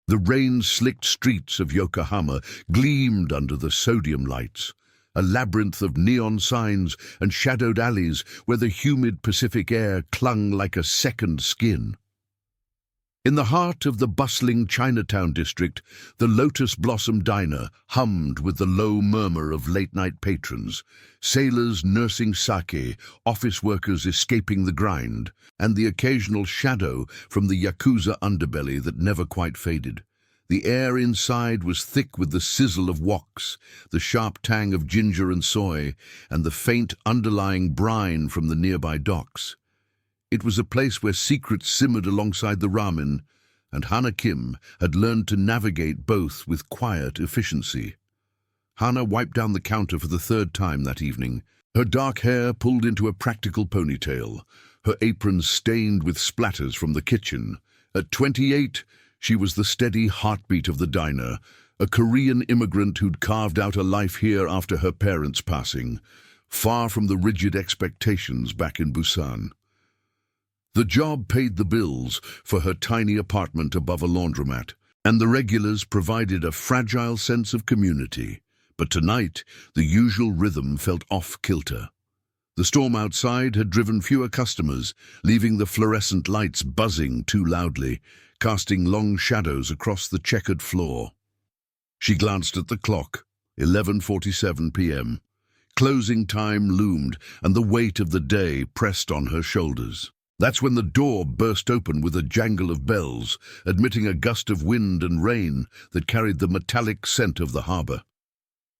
The rain-slicked streets of Yokohama gleamed under the sodium lights, a labyrinth of neon signs and shadowed alleys where the humid Pacific air clung like a second skin. In the heart of the bustling Chinatown district, the Lotus Blossom Diner hummed with the low murmur of late-night patrons, sailors nursing sake, office workers escaping the grind, and the occasional shadow from the Yakuza underbelly that never quite faded. The air inside was thick with the sizzle of woks, the sharp tang of ginger and soy, and the faint underlying brine from the nearby docks. It was a place where secrets simmered alongside the ramen, and Hana Kim had learned to navigate both with quiet efficiency. Hana wiped down the counter for the third time that evening, her dark hair pulled into a practical ponytail, her apron stained with splatters from the kitchen. At 28, she was the steady heartbeat of the diner, a Korean immigrant who'd carved out a life here after her parents' passing, far from the rigid expectations back in Busan. The job paid the bills for her tiny apartment above a laundromat, and the regulars provided a fragile sense of community. But tonight, the usual rhythm felt off-kilter. The storm outside had driven fewer customers, leaving the fluorescent lights buzzing too loudly, casting long shadows across the checkered floor. She glanced at the clock, 11:47 p.m. Closing time loomed, and the weight of the day pressed on her shoulders. That's when the door burst open with a jangle of bells, admitting a gust of wind and rain that carried the metallic scent of the harbor.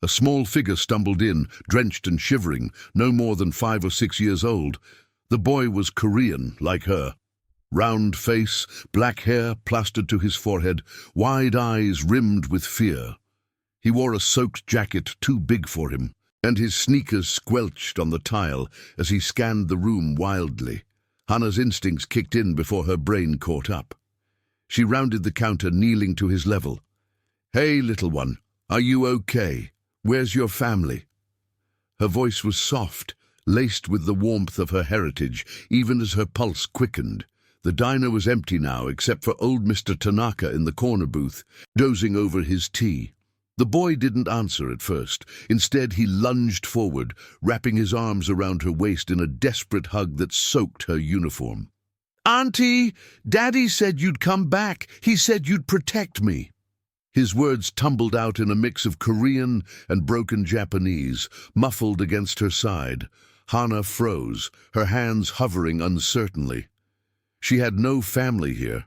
A small figure stumbled in, drenched and shivering, no more than 5 or 6 years old. The boy was Korean, like her. Round face, black hair plastered to his forehead, wide eyes rimmed with fear. He wore a soaked jacket too big for him, and his sneakers squelched on the tile as he scanned the room wildly. Hana's instincts kicked in before her brain caught up. She rounded the counter, kneeling to his level. "Hey, little one, are you okay? Where's your family?" Her voice was soft, laced with the warmth of her heritage, even as her pulse quickened. The diner was empty now, except for old Mr. Tanaka in the corner booth, dozing over his tea. The boy didn't answer at first. Instead, he lunged forward, wrapping his arms around her waist in a desperate hug that soaked her uniform. "Auntie, Daddy said you'd come back. He said you'd protect me." His words tumbled out in a mix of Korean and broken Japanese, muffled against her side. Hana froze, her hands hovering uncertainly. She had no family here,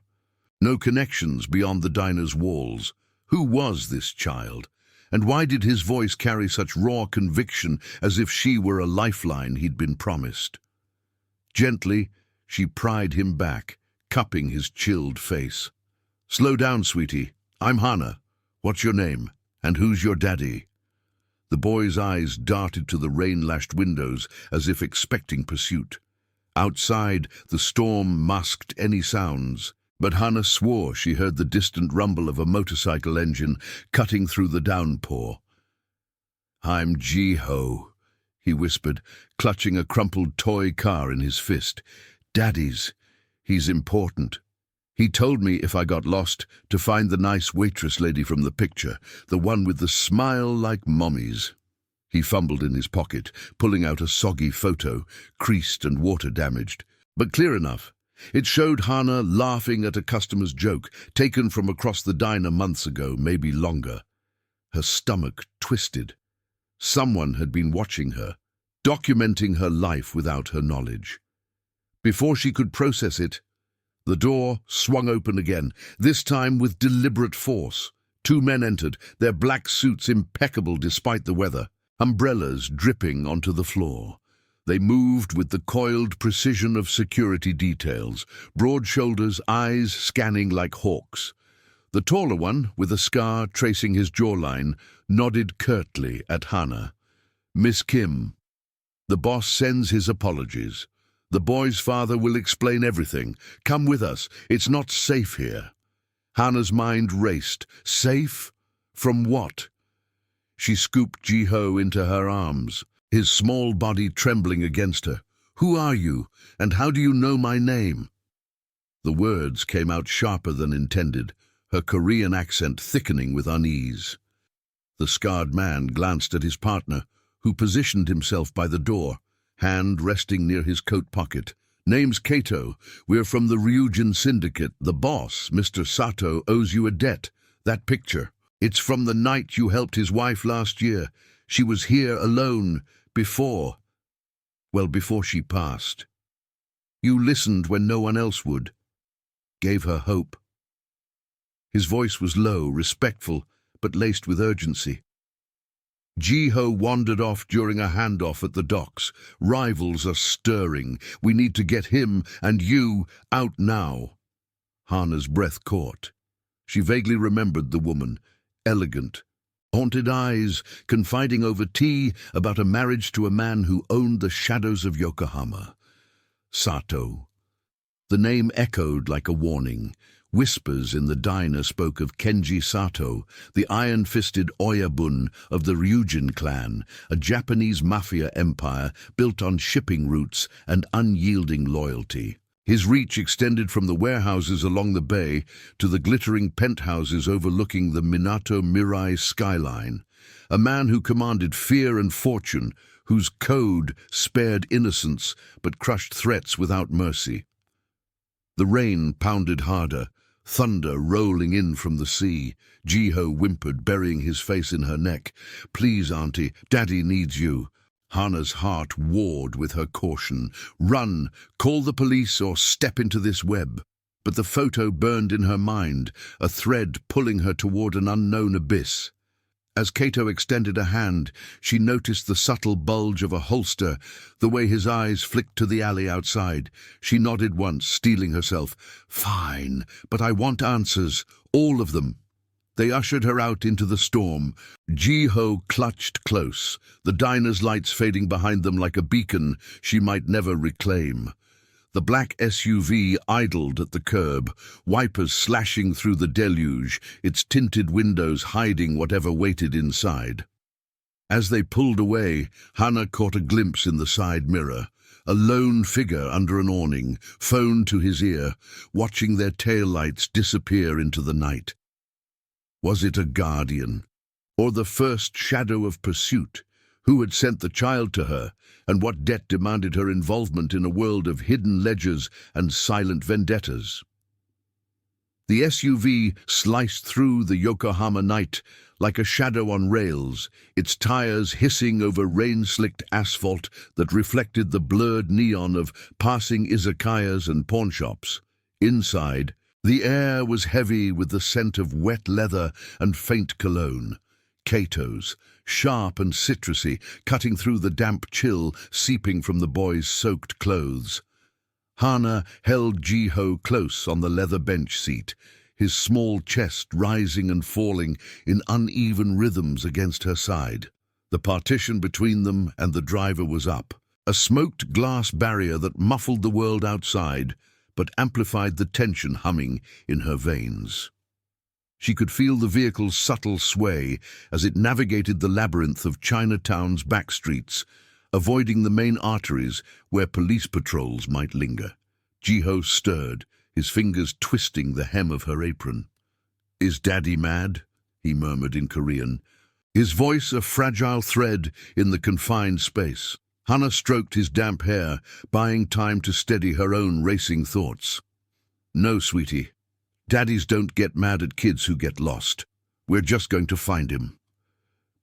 no connections beyond the diner's walls. Who was this child? And why did his voice carry such raw conviction, as if she were a lifeline he'd been promised? Gently, she pried him back, cupping his chilled face. "Slow down, sweetie. I'm Hana. What's your name? And who's your daddy?" The boy's eyes darted to the rain-lashed windows as if expecting pursuit. Outside, the storm masked any sounds, but Hana swore she heard the distant rumble of a motorcycle engine cutting through the downpour. "I'm Ji-ho," he whispered, clutching a crumpled toy car in his fist. "Daddy's. He's important. He told me if I got lost to find the nice waitress lady from the picture, the one with the smile like Mommy's." He fumbled in his pocket, pulling out a soggy photo, creased and water-damaged, but clear enough. It showed Hana laughing at a customer's joke, taken from across the diner months ago, maybe longer. Her stomach twisted. Someone had been watching her, documenting her life without her knowledge. Before she could process it, the door swung open again, this time with deliberate force. 2 men entered, their black suits impeccable despite the weather, umbrellas dripping onto the floor. They moved with the coiled precision of security details, broad shoulders, eyes scanning like hawks. The taller one, with a scar tracing his jawline, nodded curtly at Hana. "Miss Kim, the boss sends his apologies. The boy's father will explain everything. Come with us. It's not safe here." Hana's mind raced. Safe? From what? She scooped Ji-ho into her arms, his small body trembling against her. "Who are you, and how do you know my name?" The words came out sharper than intended, her Korean accent thickening with unease. The scarred man glanced at his partner, who positioned himself by the door, hand resting near his coat pocket. "Name's Kato. We're from the Ryujin Syndicate. The boss, Mr. Sato, owes you a debt. That picture. It's from the night you helped his wife last year. She was here alone before she passed. You listened when no one else would. Gave her hope." His voice was low, respectful, but laced with urgency. Ji-ho wandered off during a handoff at the docks. "Rivals are stirring. We need to get him and you out now." Hana's breath caught. She vaguely remembered the woman, elegant, haunted eyes, confiding over tea about a marriage to a man who owned the shadows of Yokohama. Sato. The name echoed like a warning. Whispers in the diner spoke of Kenji Sato, the iron-fisted Oyabun of the Ryujin clan, a Japanese mafia empire built on shipping routes and unyielding loyalty. His reach extended from the warehouses along the bay to the glittering penthouses overlooking the Minato Mirai skyline. A man who commanded fear and fortune, whose code spared innocence but crushed threats without mercy. The rain pounded harder, thunder rolling in from the sea. Ji-ho whimpered, burying his face in her neck. "Please, Auntie, Daddy needs you." Hana's heart warred with her caution. "Run, call the police or step into this web." But the photo burned in her mind, a thread pulling her toward an unknown abyss. As Kato extended a hand, she noticed the subtle bulge of a holster, the way his eyes flicked to the alley outside. She nodded once, steeling herself. "Fine, but I want answers, all of them." They ushered her out into the storm. Ji-ho clutched close, the diner's lights fading behind them like a beacon she might never reclaim. The black SUV idled at the curb, wipers slashing through the deluge, its tinted windows hiding whatever waited inside. As they pulled away, Hana caught a glimpse in the side mirror. A lone figure under an awning, phone to his ear, watching their taillights disappear into the night. Was it a guardian, or the first shadow of pursuit? Who had sent the child to her, and what debt demanded her involvement in a world of hidden ledgers and silent vendettas? The SUV sliced through the Yokohama night like a shadow on rails, its tires hissing over rain-slicked asphalt that reflected the blurred neon of passing izakayas and pawnshops. Inside, the air was heavy with the scent of wet leather and faint cologne. Kato's, sharp and citrusy, cutting through the damp chill seeping from the boy's soaked clothes. Hana held Ji-ho close on the leather bench seat, his small chest rising and falling in uneven rhythms against her side. The partition between them and the driver was up, a smoked glass barrier that muffled the world outside, but amplified the tension humming in her veins. She could feel the vehicle's subtle sway as it navigated the labyrinth of Chinatown's back streets, avoiding the main arteries where police patrols might linger. Ji-ho stirred, his fingers twisting the hem of her apron. "Is Daddy mad?" he murmured in Korean, his voice a fragile thread in the confined space. Hana stroked his damp hair, buying time to steady her own racing thoughts. "No, sweetie. Daddies don't get mad at kids who get lost. We're just going to find him."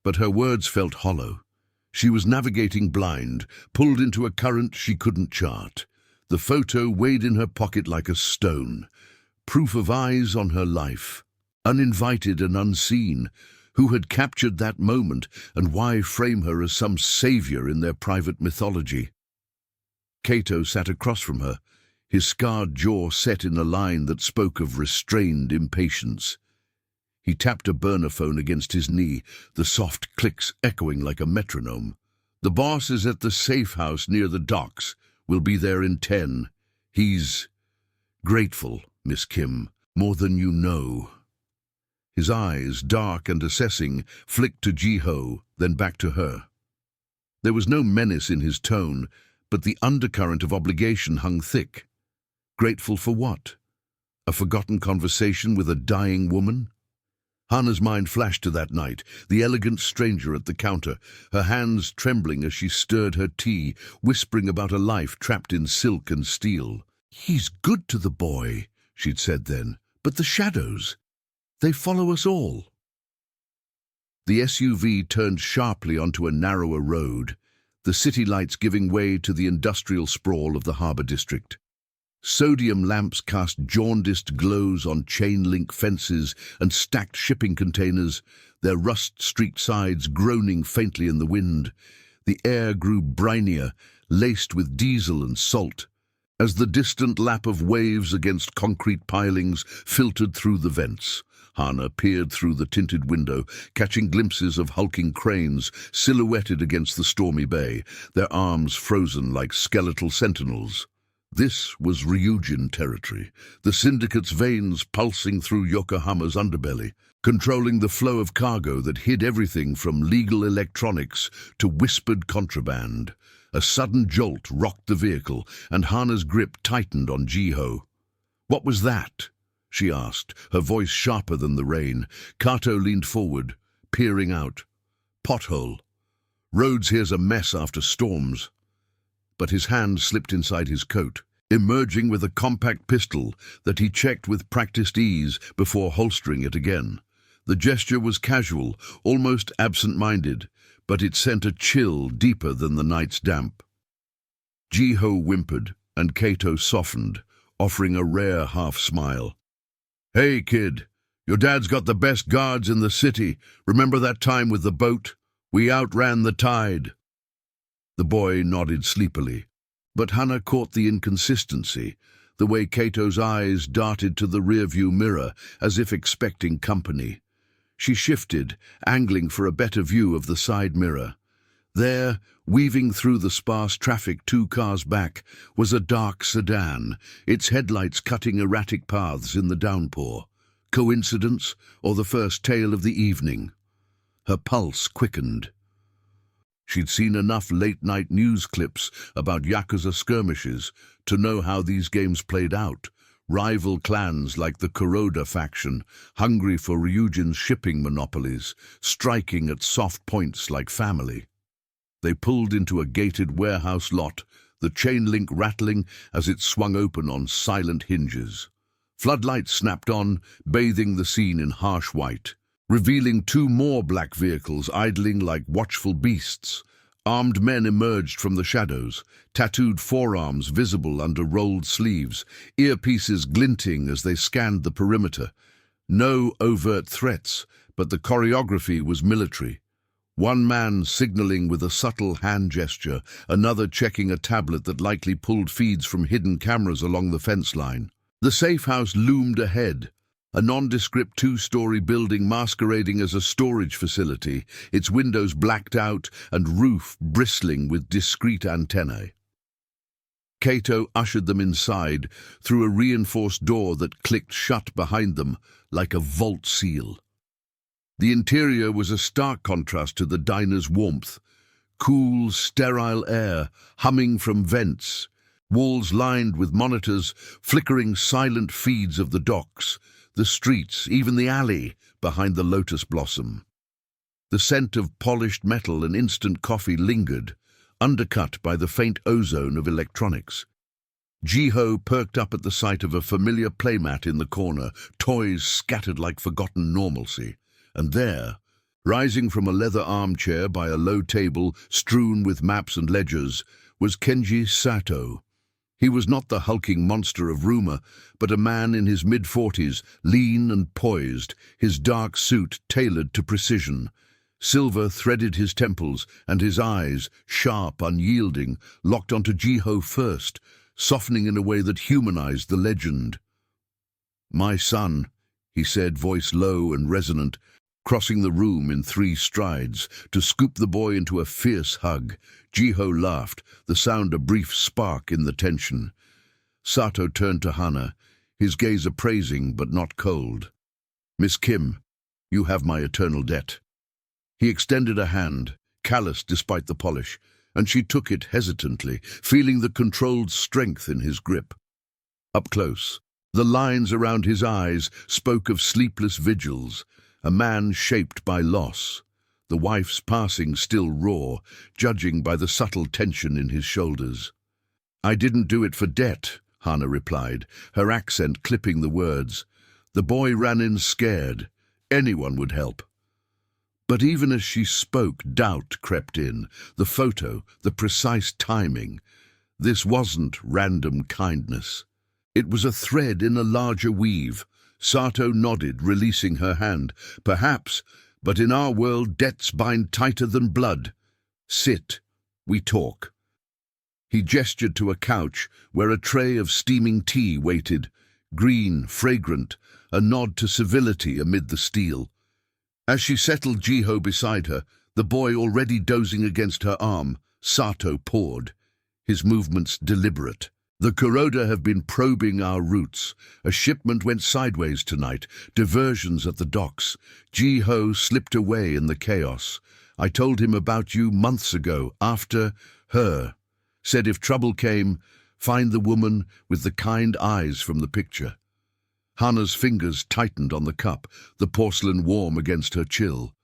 But her words felt hollow. She was navigating blind, pulled into a current she couldn't chart. The photo weighed in her pocket like a stone, proof of eyes on her life. Uninvited and unseen, who had captured that moment, and why frame her as some savior in their private mythology? Kato sat across from her, his scarred jaw set in a line that spoke of restrained impatience. He tapped a burner phone against his knee, the soft clicks echoing like a metronome. "The boss is at the safe house near the docks. We'll be there in 10. He's grateful, Miss Kim, more than you know." His eyes, dark and assessing, flicked to Ji-ho, then back to her. There was no menace in his tone, but the undercurrent of obligation hung thick. Grateful for what? A forgotten conversation with a dying woman? Hana's mind flashed to that night, the elegant stranger at the counter, her hands trembling as she stirred her tea, whispering about a life trapped in silk and steel. "He's good to the boy," she'd said then, "but the shadows, they follow us all." The SUV turned sharply onto a narrower road, the city lights giving way to the industrial sprawl of the harbour district. Sodium lamps cast jaundiced glows on chain-link fences and stacked shipping containers, their rust-streaked sides groaning faintly in the wind. The air grew brinier, laced with diesel and salt, as the distant lap of waves against concrete pilings filtered through the vents. Hana peered through the tinted window, catching glimpses of hulking cranes silhouetted against the stormy bay, their arms frozen like skeletal sentinels. This was Ryujin territory, the syndicate's veins pulsing through Yokohama's underbelly, controlling the flow of cargo that hid everything from legal electronics to whispered contraband. A sudden jolt rocked the vehicle, and Hana's grip tightened on Jiho. "What was that?" she asked, her voice sharper than the rain. Kato leaned forward, peering out. "Pothole. Roads here's a mess after storms." But his hand slipped inside his coat, emerging with a compact pistol that he checked with practiced ease before holstering it again. The gesture was casual, almost absent-minded, but it sent a chill deeper than the night's damp. Jiho whimpered, and Kato softened, offering a rare half-smile. "Hey, kid, your dad's got the best guards in the city. Remember that time with the boat? We outran the tide." The boy nodded sleepily, but Hana caught the inconsistency, the way Kato's eyes darted to the rearview mirror as if expecting company. She shifted, angling for a better view of the side mirror. There, weaving through the sparse traffic 2 cars back, was a dark sedan, its headlights cutting erratic paths in the downpour. Coincidence, or the first tale of the evening? Her pulse quickened. She'd seen enough late-night news clips about Yakuza skirmishes to know how these games played out. Rival clans like the Kuroda faction, hungry for Ryujin's shipping monopolies, striking at soft points like family. They pulled into a gated warehouse lot, the chain link rattling as it swung open on silent hinges. Floodlights snapped on, bathing the scene in harsh white, revealing 2 more black vehicles idling like watchful beasts. Armed men emerged from the shadows, tattooed forearms visible under rolled sleeves, earpieces glinting as they scanned the perimeter. No overt threats, but the choreography was military. One man signaling with a subtle hand gesture, another checking a tablet that likely pulled feeds from hidden cameras along the fence line. The safe house loomed ahead, a nondescript 2-story building masquerading as a storage facility, its windows blacked out and roof bristling with discreet antennae. Kato ushered them inside through a reinforced door that clicked shut behind them like a vault seal. The interior was a stark contrast to the diner's warmth. Cool, sterile air humming from vents, walls lined with monitors, flickering silent feeds of the docks, the streets, even the alley behind the lotus blossom. The scent of polished metal and instant coffee lingered, undercut by the faint ozone of electronics. Jiho perked up at the sight of a familiar playmat in the corner, toys scattered like forgotten normalcy. And there, rising from a leather armchair by a low table strewn with maps and ledgers, was Kenji Sato. He was not the hulking monster of rumor, but a man in his mid-40s, lean and poised, his dark suit tailored to precision. Silver threaded his temples, and his eyes, sharp, unyielding, locked onto Jiho first, softening in a way that humanized the legend. "My son," he said, voice low and resonant, crossing the room in 3 strides to scoop the boy into a fierce hug. Jiho laughed, the sound a brief spark in the tension. Sato turned to Hana, his gaze appraising but not cold. "Miss Kim, you have my eternal debt." He extended a hand, callous despite the polish, and she took it hesitantly, feeling the controlled strength in his grip. Up close, The lines around his eyes spoke of sleepless vigils, a man shaped by loss. The wife's passing still raw, judging by the subtle tension in his shoulders. "I didn't do it for debt," Hannah replied, her accent clipping the words. The boy ran in scared. Anyone would help. But even as she spoke, doubt crept in. The photo, the precise timing. This wasn't random kindness. It was a thread in a larger weave. Sato nodded, releasing her hand. "Perhaps, but in our world debts bind tighter than blood. Sit, we talk." He gestured to a couch where a tray of steaming tea waited, green, fragrant, a nod to civility amid the steel. As she settled Jiho beside her, the boy already dozing against her arm, Sato poured, his movements deliberate. "The Kuroda have been probing our routes. A shipment went sideways tonight, diversions at the docks. Jiho slipped away in the chaos. I told him about you months ago, after her. Said if trouble came, find the woman with the kind eyes from the picture." Hannah's fingers tightened on the cup, the porcelain warm against her chill.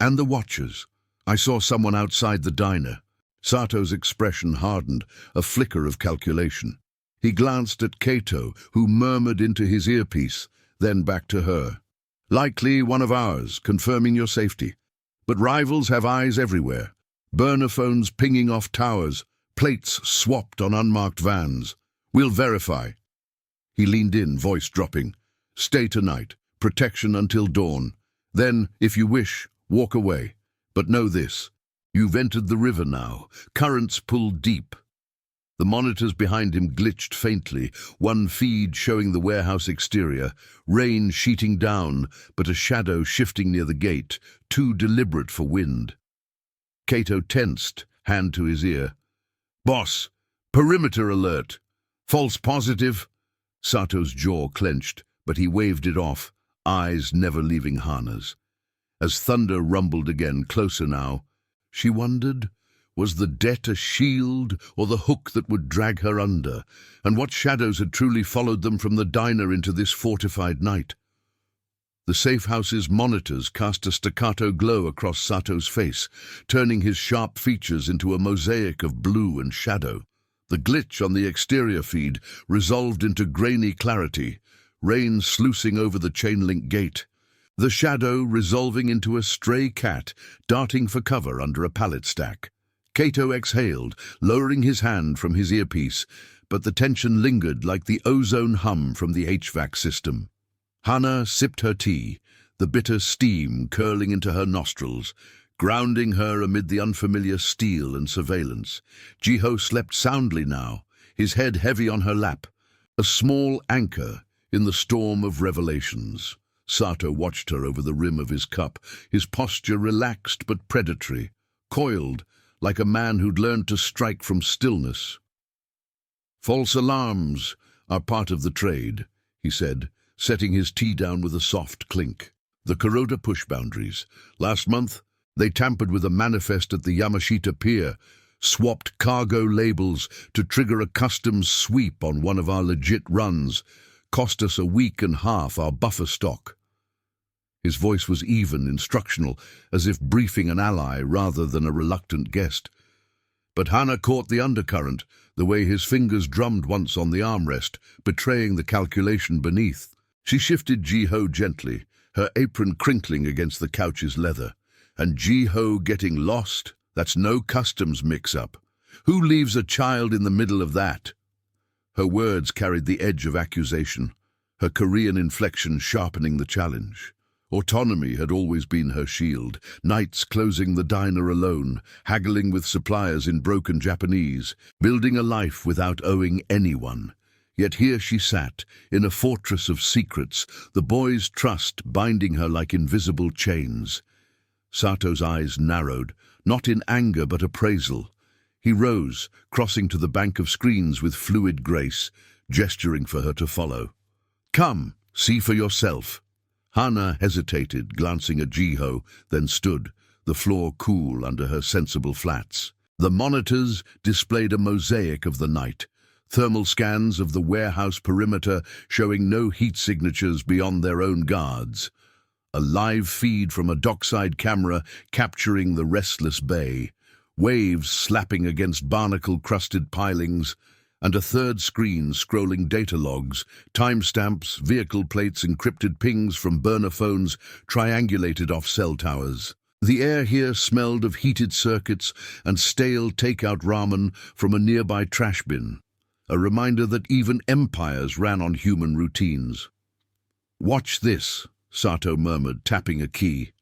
"And the watchers. I saw someone outside the diner." Sato's expression hardened, a flicker of calculation. He glanced at Kato, who murmured into his earpiece, then back to her. "Likely one of ours, confirming your safety. But rivals have eyes everywhere. Burner phones pinging off towers, plates swapped on unmarked vans. We'll verify." He leaned in, voice dropping. "Stay tonight. Protection until dawn. Then, if you wish, walk away. But know this. You've entered the river now. Currents pull deep." The monitors behind him glitched faintly, one feed showing the warehouse exterior, rain sheeting down, but a shadow shifting near the gate, too deliberate for wind. Kato tensed, hand to his ear. "Boss, perimeter alert. False positive." Sato's jaw clenched, but he waved it off, eyes never leaving Hannah's. As thunder rumbled again, closer now, she wondered, was the debt a shield or the hook that would drag her under? And what shadows had truly followed them from the diner into this fortified night? The safe house's monitors cast a staccato glow across Sato's face, turning his sharp features into a mosaic of blue and shadow. The glitch on the exterior feed resolved into grainy clarity, rain sluicing over the chain-link gate. The shadow resolving into a stray cat darting for cover under a pallet stack. Kato exhaled, lowering his hand from his earpiece, but the tension lingered like the ozone hum from the HVAC system. Hannah sipped her tea, the bitter steam curling into her nostrils, grounding her amid the unfamiliar steel and surveillance. Jiho slept soundly now, his head heavy on her lap, a small anchor in the storm of revelations. Sato watched her over the rim of his cup, his posture relaxed but predatory, coiled like a man who'd learned to strike from stillness. "False alarms are part of the trade," he said, setting his tea down with a soft clink. "The Kuroda push boundaries. Last month, they tampered with a manifest at the Yamashita Pier, swapped cargo labels to trigger a customs sweep on one of our legit runs, cost us a week and a half our buffer stock." His voice was even, instructional, as if briefing an ally rather than a reluctant guest. But Hannah caught the undercurrent, the way his fingers drummed once on the armrest, betraying the calculation beneath. She shifted Jiho gently, her apron crinkling against the couch's leather. "And Jiho getting lost? That's no customs mix-up. Who leaves a child in the middle of that?" Her words carried the edge of accusation, her Korean inflection sharpening the challenge. Autonomy had always been her shield, nights closing the diner alone, haggling with suppliers in broken Japanese, building a life without owing anyone. Yet here she sat, in a fortress of secrets, the boy's trust binding her like invisible chains. Sato's eyes narrowed, not in anger but appraisal. He rose, crossing to the bank of screens with fluid grace, gesturing for her to follow. "Come, see for yourself." Hannah hesitated, glancing at Jiho, then stood, the floor cool under her sensible flats. The monitors displayed a mosaic of the night, thermal scans of the warehouse perimeter showing no heat signatures beyond their own guards. A live feed from a dockside camera capturing the restless bay, waves slapping against barnacle-crusted pilings, and a third screen scrolling data logs, timestamps, vehicle plates, encrypted pings from burner phones triangulated off cell towers. The air here smelled of heated circuits and stale takeout ramen from a nearby trash bin, a reminder that even empires ran on human routines. "Watch this," Sato murmured, tapping a key.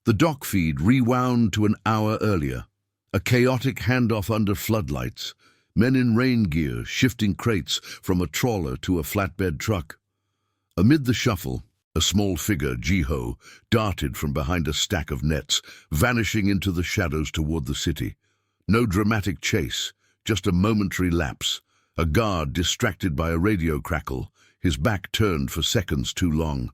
The dock feed rewound to an hour earlier. A chaotic handoff under floodlights, men in rain gear shifting crates from a trawler to a flatbed truck. Amid the shuffle, a small figure, Jiho, darted from behind a stack of nets, vanishing into the shadows toward the city. No dramatic chase, just a momentary lapse. A guard distracted by a radio crackle, his back turned for seconds too long.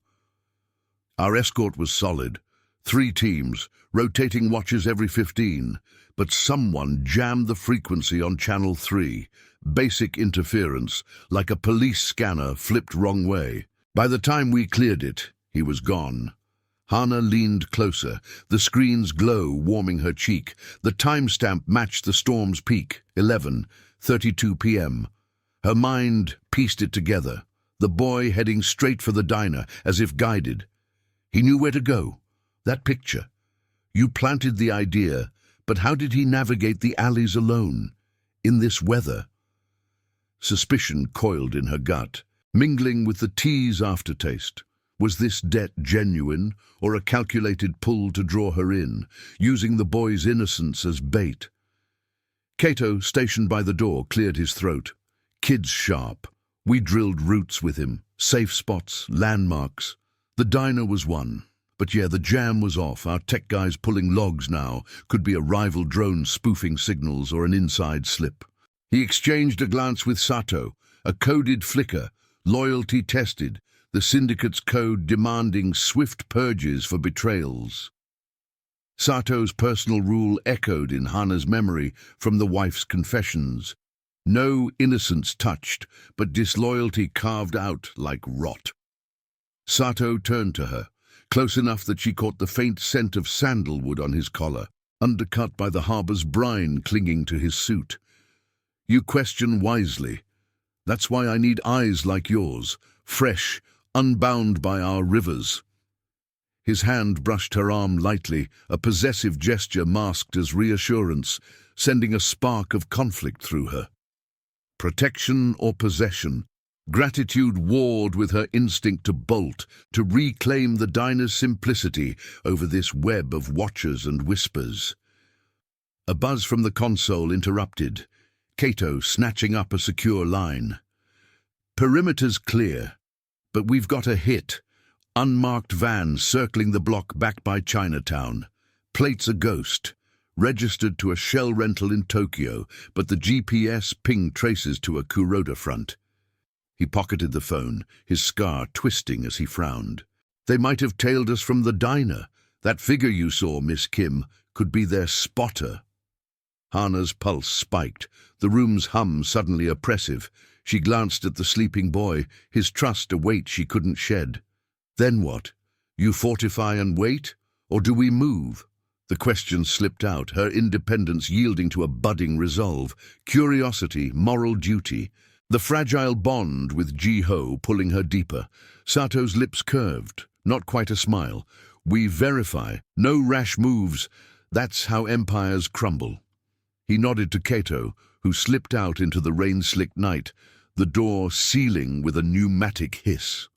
Our escort was solid. 3 teams, rotating watches every 15, but someone jammed the frequency on channel 3. Basic interference, like a police scanner flipped wrong way. By the time we cleared it, he was gone. Hana leaned closer, the screen's glow warming her cheek. The timestamp matched the storm's peak, 11:32 p.m. Her mind pieced it together, the boy heading straight for the diner, as if guided. He knew where to go. That picture. You planted the idea, but how did he navigate the alleys alone, in this weather? Suspicion coiled in her gut, mingling with the tea's aftertaste. Was this debt genuine, or a calculated pull to draw her in, using the boy's innocence as bait? Kato, stationed by the door, cleared his throat. Kid's sharp. We drilled routes with him, safe spots, landmarks. The diner was one. But yeah, the jam was off. Our tech guys pulling logs now. Could be a rival drone spoofing signals or an inside slip. He exchanged a glance with Sato, a coded flicker, loyalty tested, the syndicate's code demanding swift purges for betrayals. Sato's personal rule echoed in Hana's memory from the wife's confessions. No innocence touched, but disloyalty carved out like rot. Sato turned to her, close enough that she caught the faint scent of sandalwood on his collar, undercut by the harbor's brine clinging to his suit. You question wisely. That's why I need eyes like yours, fresh, unbound by our rivers. His hand brushed her arm lightly, a possessive gesture masked as reassurance, sending a spark of conflict through her. Protection or possession? Gratitude warred with her instinct to bolt, to reclaim the diner's simplicity over this web of watchers and whispers. A buzz from the console interrupted, Kato snatching up a secure line. Perimeter's clear, but we've got a hit. Unmarked van circling the block back by Chinatown. Plates a ghost. Registered to a shell rental in Tokyo, but the GPS ping traces to a Kuroda front. He pocketed the phone, his scar twisting as he frowned. They might have tailed us from the diner. That figure you saw, Miss Kim, could be their spotter. Hana's pulse spiked, the room's hum suddenly oppressive. She glanced at the sleeping boy, his trust a weight she couldn't shed. Then what? You fortify and wait? Or do we move? The question slipped out, her independence yielding to a budding resolve, curiosity, moral duty. The fragile bond with Jiho pulling her deeper. Sato's lips curved, not quite a smile. We verify, no rash moves. That's how empires crumble. He nodded to Kato, who slipped out into the rain-slicked night, the door sealing with a pneumatic hiss.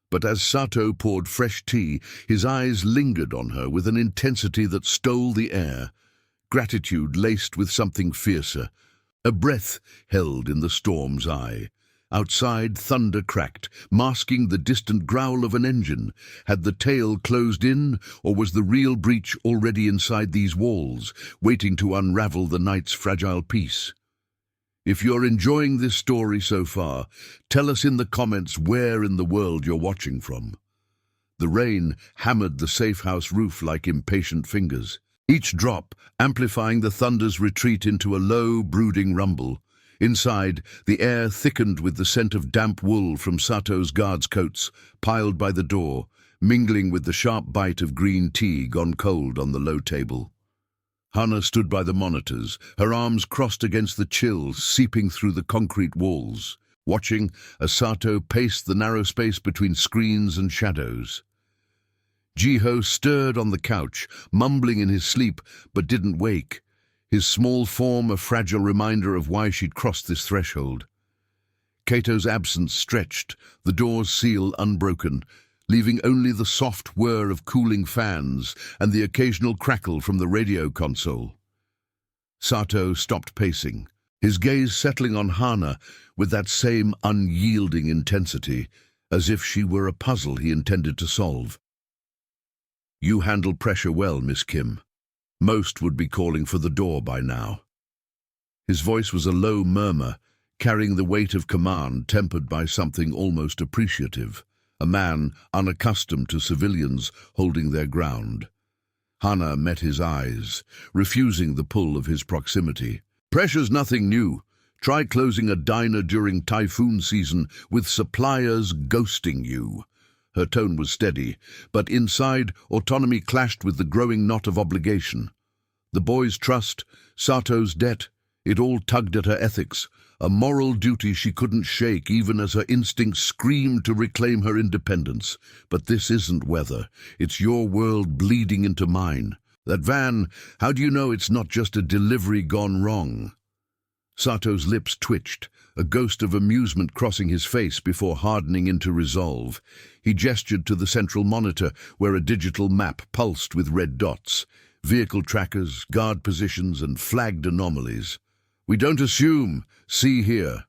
But as Sato poured fresh tea, his eyes lingered on her with an intensity that stole the air, gratitude laced with something fiercer. A breath held in the storm's eye. Outside, thunder cracked, masking the distant growl of an engine. Had the tale closed in, or was the real breach already inside these walls, waiting to unravel the night's fragile peace? If you're enjoying this story so far, tell us in the comments where in the world you're watching from. The rain hammered the safe house roof like impatient fingers, each drop amplifying the thunder's retreat into a low, brooding rumble. Inside, the air thickened with the scent of damp wool from Sato's guards' coats, piled by the door, mingling with the sharp bite of green tea gone cold on the low table. Hana stood by the monitors, her arms crossed against the chill seeping through the concrete walls, watching as Sato paced the narrow space between screens and shadows. Jiho stirred on the couch, mumbling in his sleep, but didn't wake, his small form a fragile reminder of why she'd crossed this threshold. Kato's absence stretched, the door's seal unbroken, leaving only the soft whir of cooling fans and the occasional crackle from the radio console. Sato stopped pacing, his gaze settling on Hana with that same unyielding intensity, as if she were a puzzle he intended to solve. "You handle pressure well, Miss Kim. Most would be calling for the door by now." His voice was a low murmur, carrying the weight of command tempered by something almost appreciative, a man unaccustomed to civilians holding their ground. Hana met his eyes, refusing the pull of his proximity. "Pressure's nothing new. Try closing a diner during typhoon season with suppliers ghosting you." Her tone was steady, but inside, autonomy clashed with the growing knot of obligation. The boy's trust, Sato's debt, it all tugged at her ethics, a moral duty she couldn't shake even as her instincts screamed to reclaim her independence. "But this isn't weather. It's your world bleeding into mine. That van, how do you know it's not just a delivery gone wrong?" Sato's lips twitched, a ghost of amusement crossing his face before hardening into resolve. He gestured to the central monitor, where a digital map pulsed with red dots, vehicle trackers, guard positions, and flagged anomalies. "We don't assume. See here."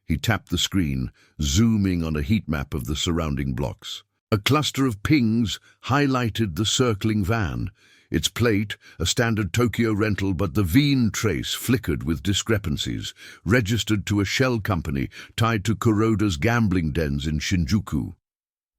He tapped the screen, zooming on a heat map of the surrounding blocks. A cluster of pings highlighted the circling van. Its plate, a standard Tokyo rental, but the Veen trace flickered with discrepancies, registered to a shell company tied to Kuroda's gambling dens in Shinjuku.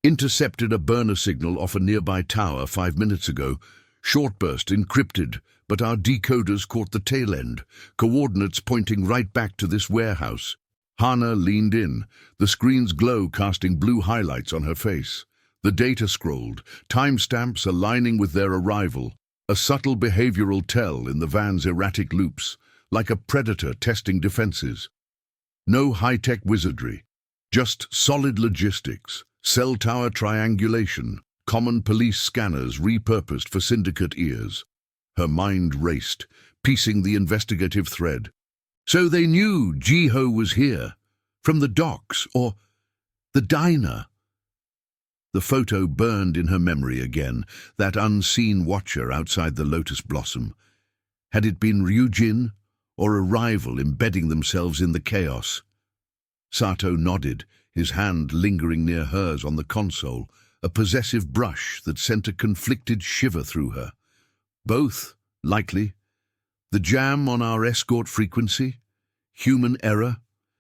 Intercepted a burner signal off a nearby tower 5 minutes ago. Shortburst encrypted, but our decoders caught the tail end, coordinates pointing right back to this warehouse. Hana leaned in, the screen's glow casting blue highlights on her face. The data scrolled, timestamps aligning with their arrival, a subtle behavioral tell in the van's erratic loops, like a predator testing defenses. No high-tech wizardry, just solid logistics, cell tower triangulation, common police scanners repurposed for syndicate ears. Her mind raced, piecing the investigative thread. So they knew Jiho was here, from the docks, or the diner. The photo burned in her memory again, that unseen watcher outside the lotus blossom. Had it been Ryujin, or a rival embedding themselves in the chaos? Sato nodded, his hand lingering near hers on the console, a possessive brush that sent a conflicted shiver through her. Both, likely. The jam on our escort frequency? Human error?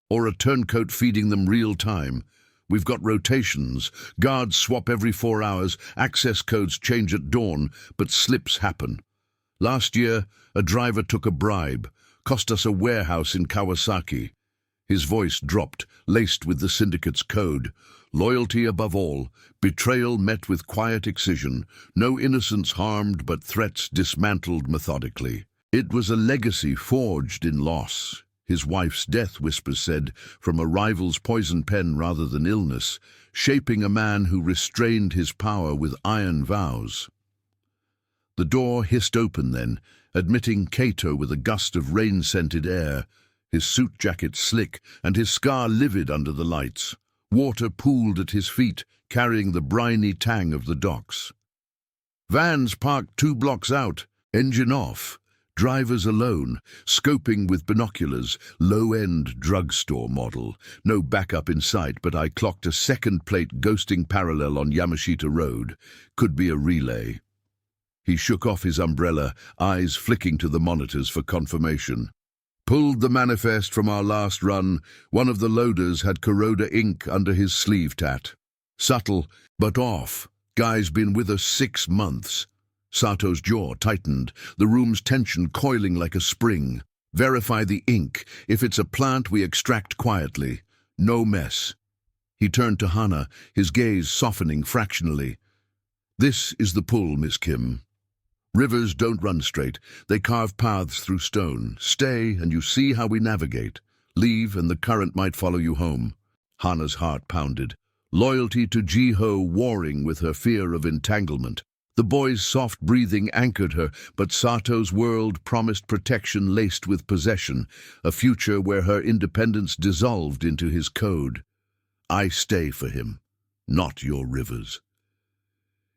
Or a turncoat feeding them real time? We've got rotations, guards swap every 4 hours, access codes change at dawn, but slips happen. Last year, a driver took a bribe, cost us a warehouse in Kawasaki. His voice dropped, laced with the syndicate's code. Loyalty above all, betrayal met with quiet excision, no innocents harmed but threats dismantled methodically. It was a legacy forged in loss. His wife's death, whispers said, from a rival's poison pen rather than illness, shaping a man who restrained his power with iron vows. The door hissed open then, admitting Kato with a gust of rain-scented air, his suit jacket slick and his scar livid under the lights. Water pooled at his feet, carrying the briny tang of the docks. Vans parked 2 blocks out, engine off. Drivers alone, scoping with binoculars, low-end drugstore model. No backup in sight, but I clocked a second plate ghosting parallel on Yamashita Road. Could be a relay. He shook off his umbrella, eyes flicking to the monitors for confirmation. Pulled the manifest from our last run. One of the loaders had Kuroda ink under his sleeve tat. Subtle, but off. Guy's been with us 6 months. Sato's jaw tightened, the room's tension coiling like a spring. Verify the ink. If it's a plant, we extract quietly. No mess." He turned to Hannah, his gaze softening fractionally. "This is the pull, Miss Kim. Rivers don't run straight. They carve paths through stone. Stay, and you see how we navigate. Leave, and the current might follow you home." Hannah's heart pounded. Loyalty to Ji-ho warring with her fear of entanglement. The boy's soft breathing anchored her, but Sato's world promised protection laced with possession, a future where her independence dissolved into his code. "I stay for him, not your rivers."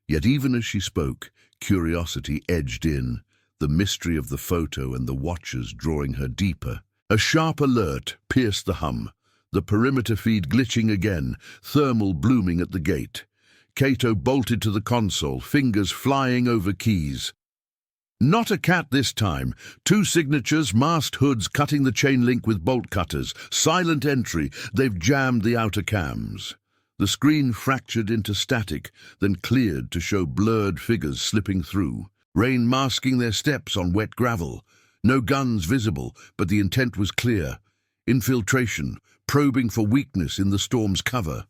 Yet even as she spoke, curiosity edged in, the mystery of the photo and the watchers drawing her deeper. A sharp alert pierced the hum, the perimeter feed glitching again, thermal blooming at the gate. Kato bolted to the console, fingers flying over keys. Not a cat this time. 2 signatures, masked hoods cutting the chain link with bolt cutters. Silent entry. They've jammed the outer cams. The screen fractured into static, then cleared to show blurred figures slipping through. Rain masking their steps on wet gravel. No guns visible, but the intent was clear. Infiltration, probing for weakness in the storm's cover.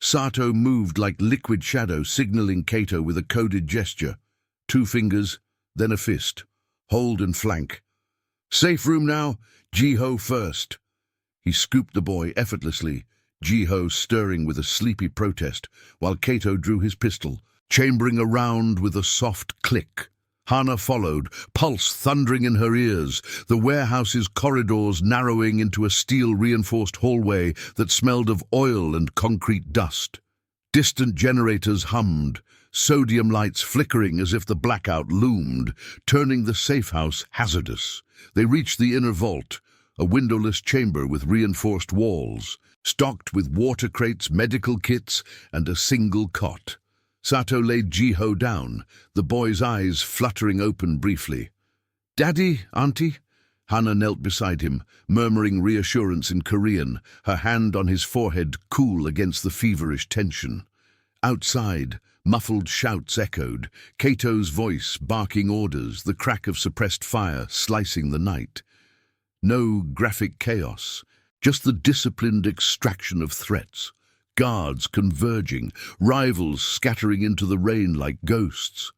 Sato moved like liquid shadow, signaling Kato with a coded gesture. 2 fingers, then a fist. Hold and flank. "Safe room now? Ji-ho first." He scooped the boy effortlessly, Ji-ho stirring with a sleepy protest, while Kato drew his pistol, chambering a round with a soft click. Hannah followed, pulse thundering in her ears, the warehouse's corridors narrowing into a steel-reinforced hallway that smelled of oil and concrete dust. Distant generators hummed, sodium lights flickering as if the blackout loomed, turning the safe house hazardous. They reached the inner vault, a windowless chamber with reinforced walls, stocked with water crates, medical kits, and a single cot. Sato laid Ji-ho down, the boy's eyes fluttering open briefly. "Daddy, Auntie?" Hannah knelt beside him, murmuring reassurance in Korean, her hand on his forehead cool against the feverish tension. Outside, muffled shouts echoed, Kato's voice barking orders, the crack of suppressed fire slicing the night. No graphic chaos, just the disciplined extraction of threats. Guards converging, rivals scattering into the rain like ghosts.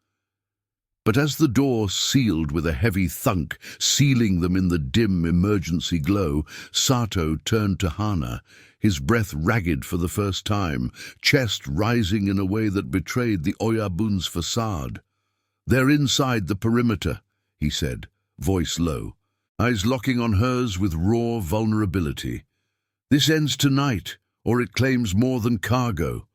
But as the door sealed with a heavy thunk, sealing them in the dim emergency glow, Sato turned to Hannah, his breath ragged for the first time, chest rising in a way that betrayed the Oyabun's facade. "They're inside the perimeter," he said, voice low, eyes locking on hers with raw vulnerability. "This ends tonight, or it claims more than cargo."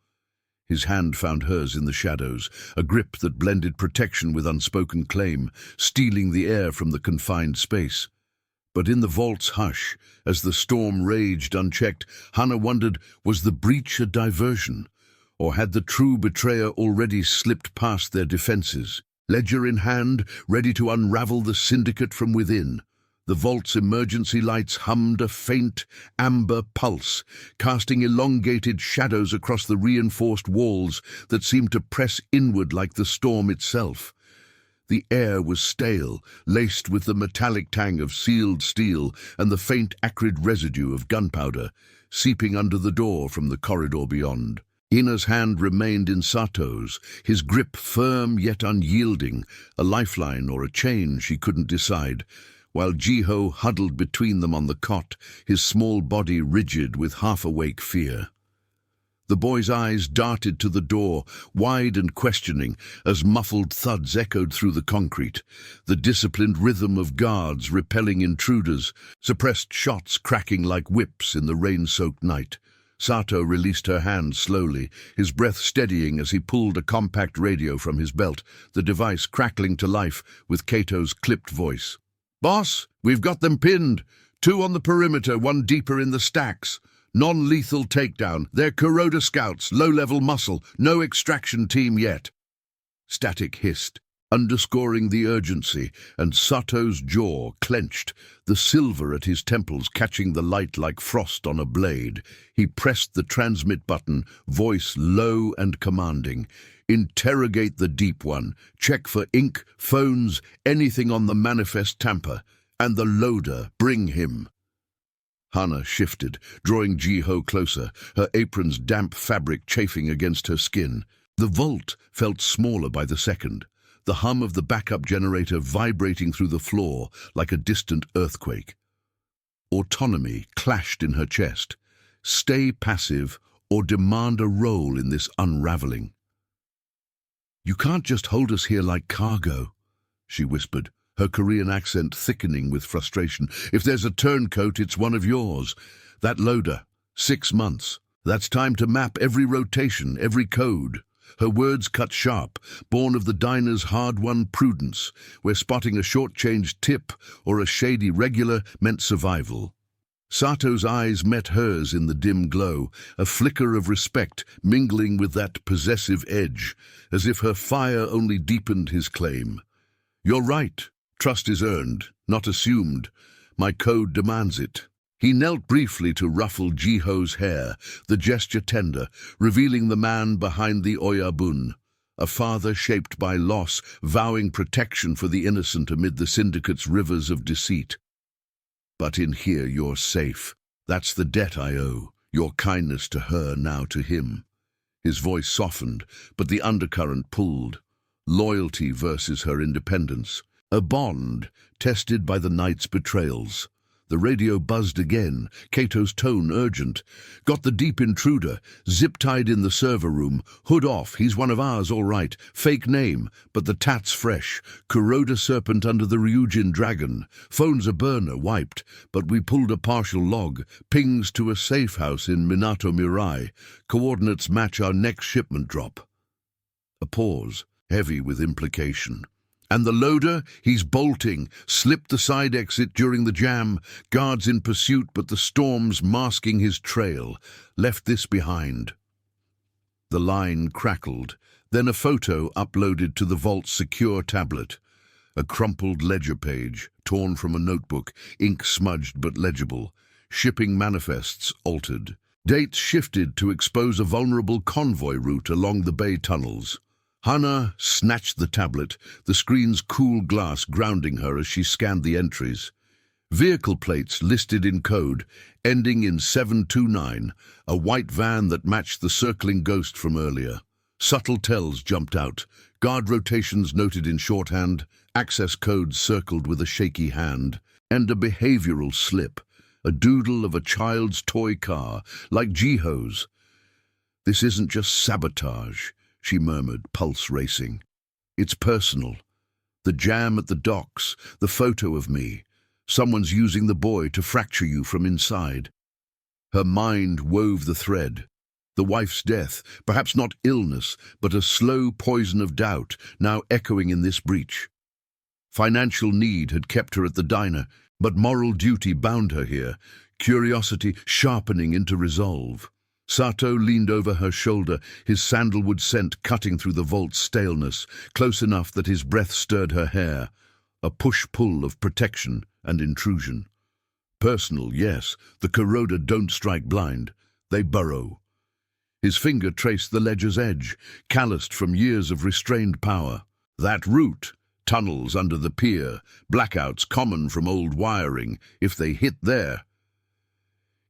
His hand found hers in the shadows, a grip that blended protection with unspoken claim, stealing the air from the confined space. But in the vault's hush, as the storm raged unchecked, Hannah wondered, was the breach a diversion? Or had the true betrayer already slipped past their defenses, ledger in hand, ready to unravel the syndicate from within? The vault's emergency lights hummed a faint, amber pulse, casting elongated shadows across the reinforced walls that seemed to press inward like the storm itself. The air was stale, laced with the metallic tang of sealed steel and the faint acrid residue of gunpowder, seeping under the door from the corridor beyond. Ina's hand remained in Sato's, his grip firm yet unyielding, a lifeline or a chain she couldn't decide, while Ji-ho huddled between them on the cot, his small body rigid with half-awake fear. The boy's eyes darted to the door, wide and questioning, as muffled thuds echoed through the concrete, the disciplined rhythm of guards repelling intruders, suppressed shots cracking like whips in the rain-soaked night. Sato released her hand slowly, his breath steadying as he pulled a compact radio from his belt, the device crackling to life with Kato's clipped voice. "Boss, we've got them pinned. 2 on the perimeter, 1 deeper in the stacks. Non-lethal takedown. They're Kuroda scouts, low-level muscle, no extraction team yet." Static hissed, underscoring the urgency, and Sato's jaw clenched, the silver at his temples catching the light like frost on a blade. He pressed the transmit button, voice low and commanding. "Interrogate the deep one. Check for ink, phones, anything on the manifest tamper. And the loader, bring him. Hana shifted, drawing Ji-ho closer, her apron's damp fabric chafing against her skin. The vault felt smaller by the second, the hum of the backup generator vibrating through the floor like a distant earthquake. Autonomy clashed in her chest. Stay passive or demand a role in this unraveling. "You can't just hold us here like cargo," she whispered, her Korean accent thickening with frustration. "If there's a turncoat, it's one of yours. That loader, 6 months. That's time to map every rotation, every code." Her words cut sharp, born of the diner's hard-won prudence, where spotting a short-changed tip or a shady regular meant survival. Sato's eyes met hers in the dim glow, a flicker of respect mingling with that possessive edge, as if her fire only deepened his claim. "You're right. Trust is earned, not assumed. My code demands it." He knelt briefly to ruffle Ji-ho's hair, the gesture tender, revealing the man behind the oyabun, a father shaped by loss, vowing protection for the innocent amid the syndicate's rivers of deceit. "But in here you're safe. That's the debt I owe, your kindness to her, now to him." His voice softened, but the undercurrent pulled. Loyalty versus her independence. A bond tested by the night's betrayals. The radio buzzed again, Kato's tone urgent. "Got the deep intruder, zip-tied in the server room. Hood off, he's one of ours, all right. Fake name, but the tat's fresh. Kuroda serpent under the Ryujin dragon. Phone's a burner, wiped, but we pulled a partial log. Pings to a safe house in Minato Mirai. Coordinates match our next shipment drop." A pause, heavy with implication. "And the loader? He's bolting. Slipped the side exit during the jam. Guards in pursuit, but the storm's masking his trail. Left this behind." The line crackled, then a photo uploaded to the vault's secure tablet. A crumpled ledger page, torn from a notebook, ink smudged but legible. Shipping manifests altered. Dates shifted to expose a vulnerable convoy route along the bay tunnels. Hana snatched the tablet, the screen's cool glass grounding her as she scanned the entries. Vehicle plates listed in code, ending in 729, a white van that matched the circling ghost from earlier. Subtle tells jumped out, guard rotations noted in shorthand, access codes circled with a shaky hand, and a behavioral slip, a doodle of a child's toy car, like Ji-ho's. "This isn't just sabotage," she murmured, pulse racing. "It's personal. The jam at the docks, the photo of me. Someone's using the boy to fracture you from inside." Her mind wove the thread. The wife's death, perhaps not illness, but a slow poison of doubt, now echoing in this breach. Financial need had kept her at the diner, but moral duty bound her here, curiosity sharpening into resolve. Sato leaned over her shoulder, his sandalwood scent cutting through the vault's staleness, close enough that his breath stirred her hair. A push-pull of protection and intrusion. Personal, yes, the Kuroda don't strike blind. They burrow. His finger traced the ledger's edge, calloused from years of restrained power. That route, tunnels under the pier, blackouts common from old wiring, if they hit there.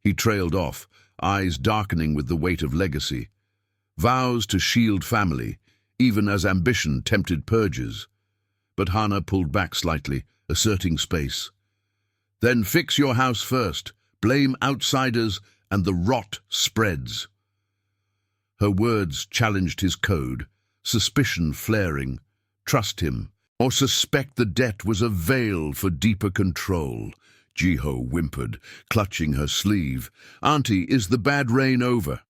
He trailed off, eyes darkening with the weight of legacy. Vows to shield family, even as ambition tempted purges. But Hana pulled back slightly, asserting space. "Then fix your house first, blame outsiders, and the rot spreads." Her words challenged his code, suspicion flaring. Trust him, or suspect the debt was a veil for deeper control. Ji-ho whimpered, clutching her sleeve. "Auntie, is the bad rain over?"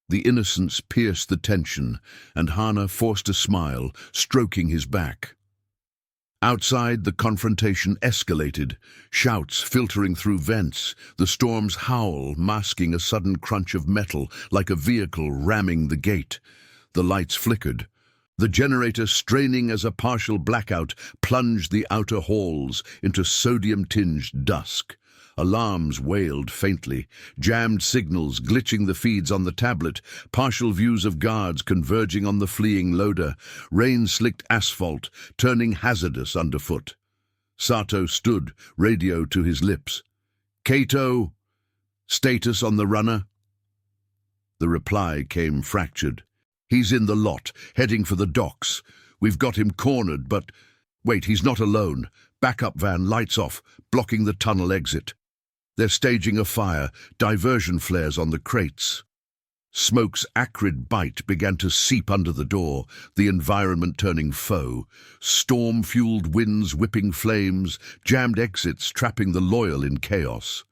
The innocence pierced the tension, and Hana forced a smile, stroking his back. Outside, the confrontation escalated, shouts filtering through vents, the storm's howl masking a sudden crunch of metal like a vehicle ramming the gate. The lights flickered. The generator, straining as a partial blackout, plunged the outer halls into sodium-tinged dusk. Alarms wailed faintly, jammed signals glitching the feeds on the tablet, partial views of guards converging on the fleeing loader, rain-slicked asphalt turning hazardous underfoot. Sato stood, radio to his lips. "Kato, status on the runner?" The reply came fractured. "He's in the lot, heading for the docks. We've got him cornered, but... Wait, he's not alone. Backup van, lights off, blocking the tunnel exit. They're staging a fire, diversion flares on the crates." Smoke's acrid bite began to seep under the door, the environment turning foe. Storm-fueled winds whipping flames, jammed exits trapping the loyal in chaos.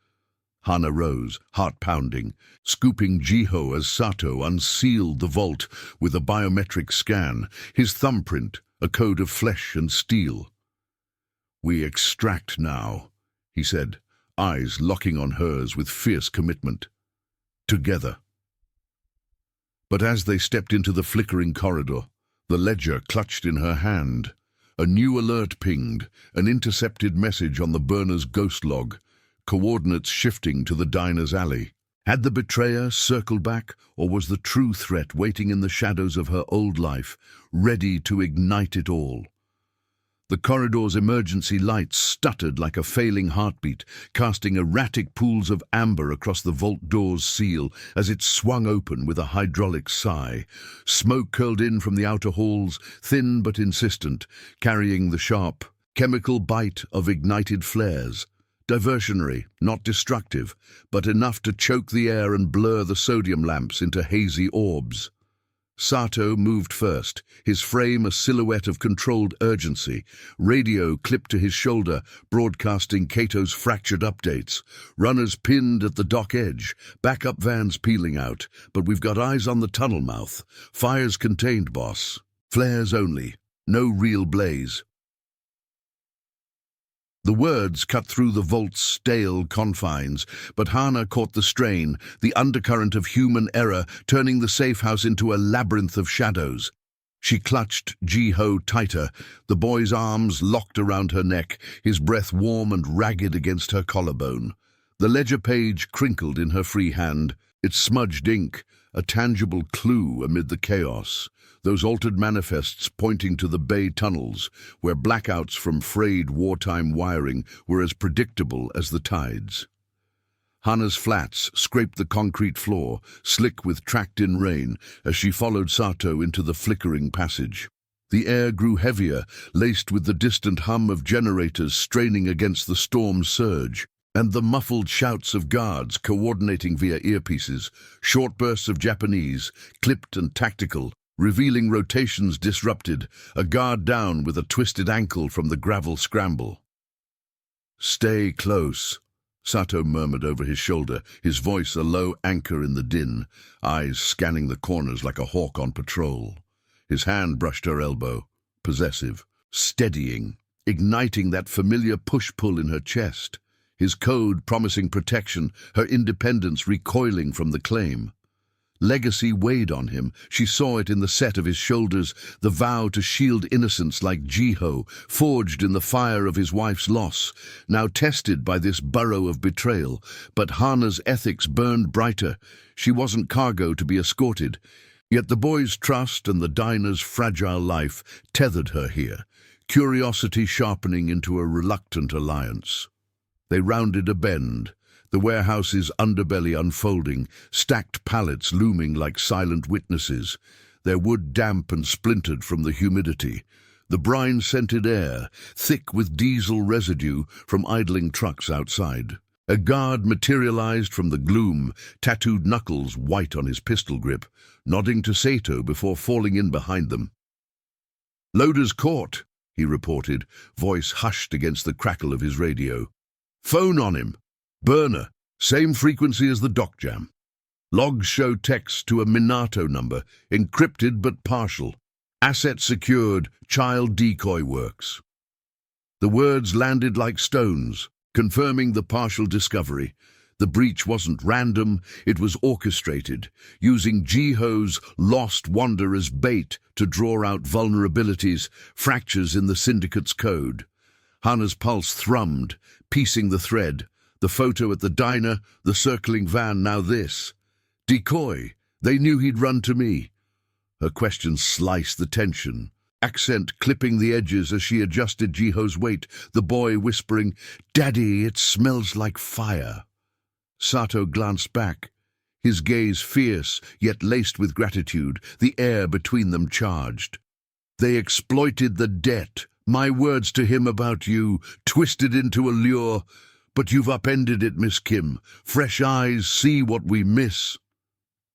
Hana rose, heart pounding, scooping Jiho as Sato unsealed the vault with a biometric scan, his thumbprint, a code of flesh and steel. "We extract now," he said, eyes locking on hers with fierce commitment. "Together." But as they stepped into the flickering corridor, the ledger clutched in her hand. A new alert pinged, an intercepted message on the burner's ghost log, coordinates shifting to the diner's alley. Had the betrayer circled back, or was the true threat waiting in the shadows of her old life, ready to ignite it all? The corridor's emergency lights stuttered like a failing heartbeat, casting erratic pools of amber across the vault door's seal as it swung open with a hydraulic sigh. Smoke curled in from the outer halls, thin but insistent, carrying the sharp, chemical bite of ignited flares. Diversionary, not destructive, but enough to choke the air and blur the sodium lamps into hazy orbs. Sato moved first, his frame a silhouette of controlled urgency, radio clipped to his shoulder, broadcasting Kato's fractured updates. Runners pinned at the dock edge, backup vans peeling out, but we've got eyes on the tunnel mouth. Fire's contained, boss. Flares only, no real blaze. The words cut through the vault's stale confines, but Hana caught the strain, the undercurrent of human error, turning the safe house into a labyrinth of shadows. She clutched Jiho tighter, the boy's arms locked around her neck, his breath warm and ragged against her collarbone. The ledger page crinkled in her free hand, its smudged ink, a tangible clue amid the chaos. Those altered manifests pointing to the bay tunnels, where blackouts from frayed wartime wiring were as predictable as the tides. Hana's flats scraped the concrete floor, slick with tracked-in rain, as she followed Sato into the flickering passage. The air grew heavier, laced with the distant hum of generators straining against the storm's surge, and the muffled shouts of guards coordinating via earpieces, short bursts of Japanese, clipped and tactical, revealing rotations disrupted, a guard down with a twisted ankle from the gravel scramble. "Stay close," Sato murmured over his shoulder, his voice a low anchor in the din, eyes scanning the corners like a hawk on patrol. His hand brushed her elbow, possessive, steadying, igniting that familiar push-pull in her chest. His code promising protection, her independence recoiling from the claim. Legacy weighed on him. She saw it in the set of his shoulders, the vow to shield innocence like Jiho, forged in the fire of his wife's loss, now tested by this burrow of betrayal. But Hana's ethics burned brighter. She wasn't cargo to be escorted. Yet the boy's trust and the diner's fragile life tethered her here, curiosity sharpening into a reluctant alliance. They rounded a bend, the warehouse's underbelly unfolding, stacked pallets looming like silent witnesses, their wood damp and splintered from the humidity, the brine-scented air thick with diesel residue from idling trucks outside. A guard materialized from the gloom, tattooed knuckles white on his pistol grip, nodding to Sato before falling in behind them. "Loader's caught," he reported, voice hushed against the crackle of his radio. "Phone on him. Burner, same frequency as the dock jam. Logs show text to a Minato number, encrypted but partial. Asset secured, child decoy works." The words landed like stones, confirming the partial discovery. The breach wasn't random, it was orchestrated, using Jiho's lost wonder as bait to draw out vulnerabilities, fractures in the syndicate's code. Hana's pulse thrummed, piecing the thread. The photo at the diner, the circling van, now this. Decoy. They knew he'd run to me. Her question sliced the tension. accent clipping the edges as she adjusted Jiho's weight, the boy whispering, "Daddy, it smells like fire." Sato glanced back, his gaze fierce yet laced with gratitude, the air between them charged. "They exploited the debt, my words to him about you, twisted into a lure, but you've upended it, Miss Kim. Fresh eyes see what we miss."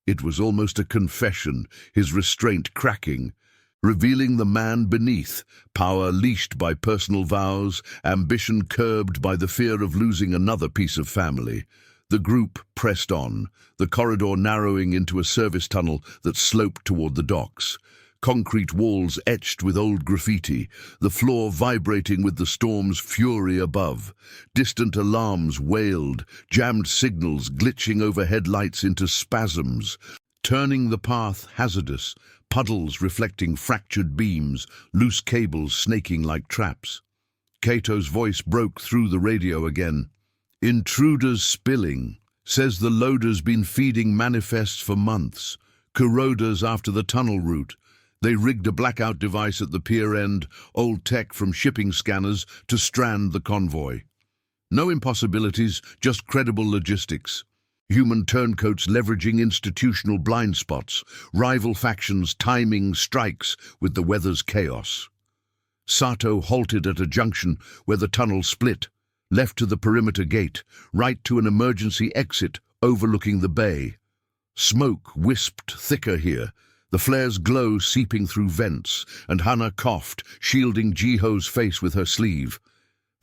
It was almost a confession, his restraint cracking, revealing the man beneath, power leashed by personal vows, ambition curbed by the fear of losing another piece of family. The group pressed on, the corridor narrowing into a service tunnel that sloped toward the docks. Concrete walls etched with old graffiti, the floor vibrating with the storm's fury above. Distant alarms wailed, jammed signals glitching overhead lights into spasms, turning the path hazardous, puddles reflecting fractured beams, loose cables snaking like traps. Kato's voice broke through the radio again. "Intruders spilling. Says the loader's been feeding manifests for months. Corroders after the tunnel route. They rigged a blackout device at the pier end, old tech from shipping scanners, to strand the convoy. No impossibilities, just credible logistics. Human turncoats leveraging institutional blind spots, rival factions timing strikes with the weather's chaos." Sato halted at a junction where the tunnel split, left to the perimeter gate, right to an emergency exit overlooking the bay. Smoke wisped thicker here, the flare's glow seeping through vents, and Hana coughed, shielding Jiho's face with her sleeve.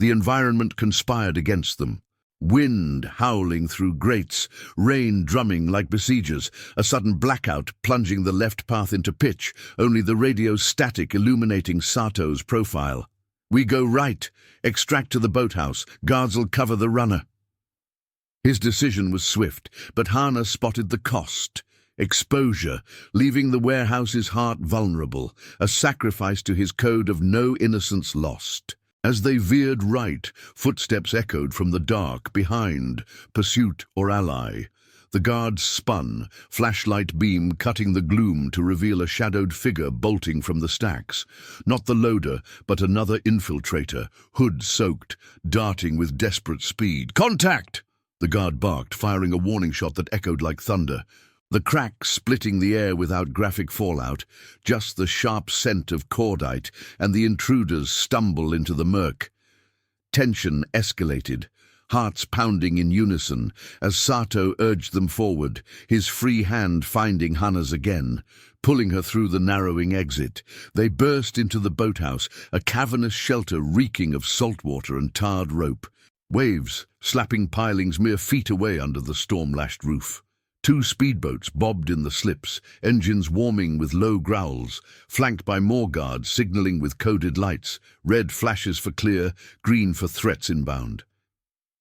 The environment conspired against them. Wind howling through grates, rain drumming like besiegers, a sudden blackout plunging the left path into pitch, only the radio's static illuminating Sato's profile. "We go right, extract to the boathouse, guards'll cover the runner." His decision was swift, but Hana spotted the cost. Exposure, leaving the warehouse's heart vulnerable, a sacrifice to his code of no innocence lost. As they veered right, footsteps echoed from the dark behind, pursuit or ally. The guards spun, flashlight beam cutting the gloom to reveal a shadowed figure bolting from the stacks. Not the loader, but another infiltrator, hood soaked, darting with desperate speed. "Contact!" The guard barked, firing a warning shot that echoed like thunder. The crack splitting the air without graphic fallout, just the sharp scent of cordite, and the intruders stumble into the murk. Tension escalated, hearts pounding in unison, as Sato urged them forward, his free hand finding Hana's again, pulling her through the narrowing exit. They burst into the boathouse, a cavernous shelter reeking of salt water and tarred rope. Waves slapping pilings mere feet away under the storm-lashed roof. Two speedboats bobbed in the slips, engines warming with low growls, flanked by more guards signaling with coded lights, red flashes for clear, green for threats inbound.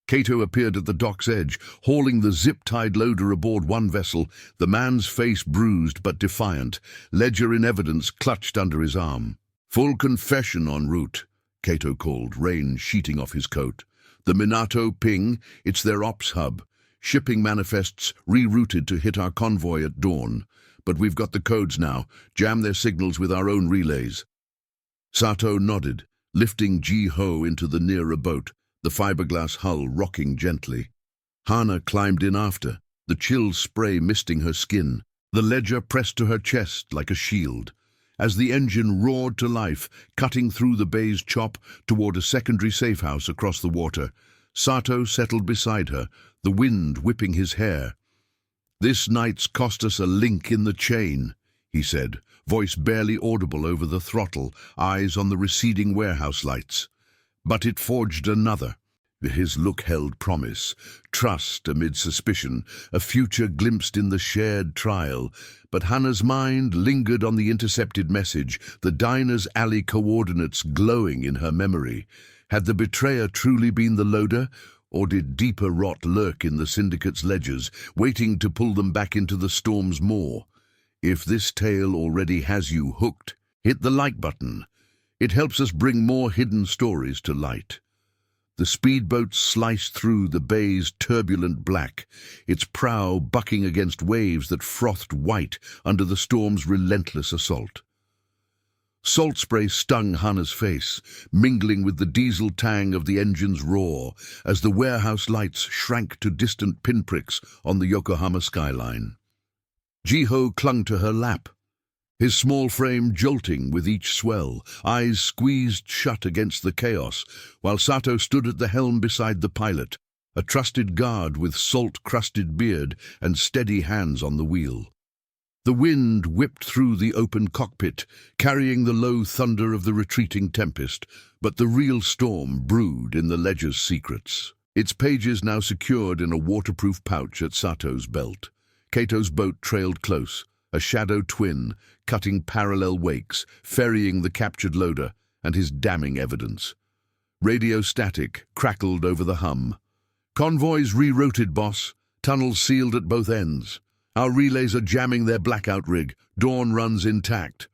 Kato appeared at the dock's edge, hauling the zip-tied loader aboard one vessel, the man's face bruised but defiant, ledger in evidence clutched under his arm. "Full confession en route," Kato called, rain sheeting off his coat. "The Minato ping, it's their ops hub. Shipping manifests rerouted to hit our convoy at dawn. But we've got the codes now. Jam their signals with our own relays." Sato nodded, lifting Ji-ho into the nearer boat, the fiberglass hull rocking gently. Hana climbed in after, the chill spray misting her skin, the ledger pressed to her chest like a shield. As the engine roared to life, cutting through the bay's chop toward a secondary safe house across the water, Sato settled beside her, the wind whipping his hair. "This night's cost us a link in the chain," he said, voice barely audible over the throttle, eyes on the receding warehouse lights. "But it forged another." His look held promise, trust amid suspicion, a future glimpsed in the shared trial. But Hannah's mind lingered on the intercepted message, the diner's alley coordinates glowing in her memory. Had the betrayer truly been the loader, or did deeper rot lurk in the syndicate's ledgers, waiting to pull them back into the storm's maw? If this tale already has you hooked, hit the like button. It helps us bring more hidden stories to light. The speedboat sliced through the bay's turbulent black, its prow bucking against waves that frothed white under the storm's relentless assault. Salt spray stung Hana's face, mingling with the diesel tang of the engine's roar as the warehouse lights shrank to distant pinpricks on the Yokohama skyline. Jiho clung to her lap, his small frame jolting with each swell, eyes squeezed shut against the chaos, while Sato stood at the helm beside the pilot, a trusted guard with salt-crusted beard and steady hands on the wheel. The wind whipped through the open cockpit, carrying the low thunder of the retreating tempest, but the real storm brewed in the ledger's secrets. Its pages now secured in a waterproof pouch at Sato's belt. Kato's boat trailed close, a shadow twin, cutting parallel wakes, ferrying the captured loader and his damning evidence. Radio static crackled over the hum. Convoys rerouted, boss. Tunnels sealed at both ends. Our relays are jamming their blackout rig. Dawn runs intact.